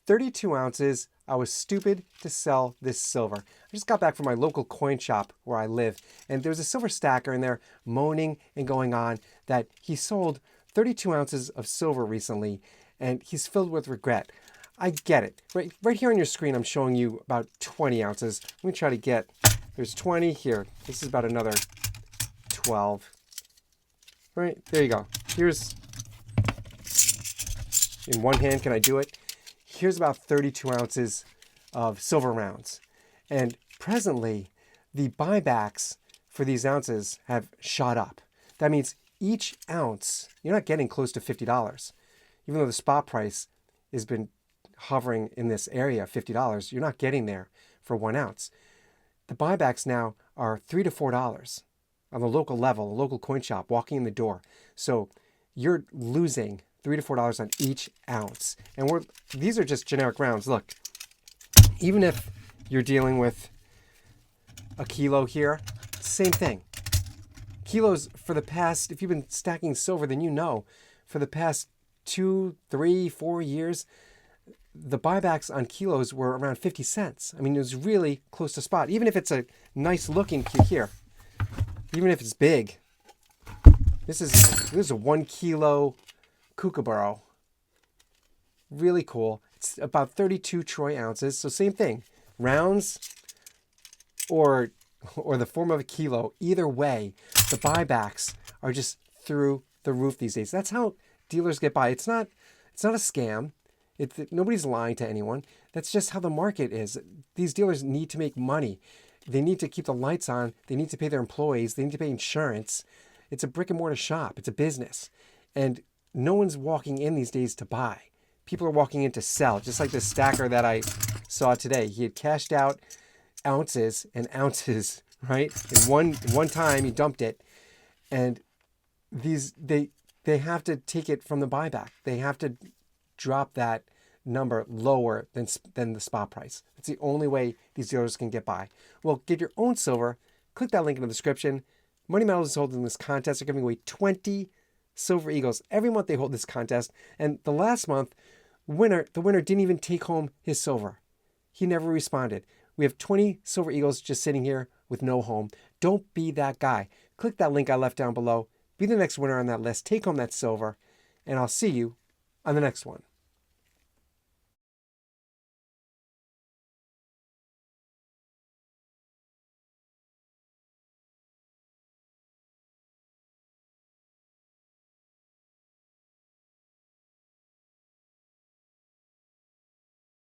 32 ounces. I was stupid to sell this silver. I just got back from my local coin shop where I live, and there was a silver stacker in there moaning and going on that he sold 32 ounces of silver recently, and he's filled with regret. I get it. Right here on your screen, I'm showing you about 20 ounces. Let me try to get, there's 20 here. This is about another 12. Right, there you go. Here's, in one hand, can I do it? Here's about 32 ounces of silver rounds. And presently, the buybacks for these ounces have shot up. That means each ounce, you're not getting close to $50. Even though the spot price has been hovering in this area, $50, you're not getting there for 1 ounce. The buybacks now are $3 to $4 on the local level, a local coin shop, walking in the door. So you're losing $3 to $4 on each ounce. And these are just generic rounds. Look, even if you're dealing with a kilo here, same thing. Kilos for the past, if you've been stacking silver, then you know, for the past 2, 3, 4 years, the buybacks on kilos were around 50 cents. I mean, it was really close to spot. Even if it's a nice looking here, even if it's big, this is a 1 kilo kookaburra. Really cool. It's about 32 troy ounces. So same thing, rounds or the form of a kilo. Either way, the buybacks are just through the roof these days. That's how dealers get by. It's not a scam. Nobody's lying to anyone. That's just how the market is. These dealers need to make money. They need to keep the lights on. They need to pay their employees. They need to pay insurance. It's a brick and mortar shop. It's a business. And no one's walking in these days to buy. People are walking in to sell, just like this stacker that I saw today. He had cashed out ounces and ounces, right? In one time, he dumped it. And they have to take it from the buyback. They have to drop that number lower than the spot price. It's the only way these dealers can get by. Well, get your own silver. Click that link in the description. Money Metals is holding this contest. They're giving away 20 Silver Eagles. Every month they hold this contest. And the last month, the winner didn't even take home his silver. He never responded. We have 20 Silver Eagles just sitting here with no home. Don't be that guy. Click that link I left down below. Be the next winner on that list. Take home that silver. And I'll see you on the next one.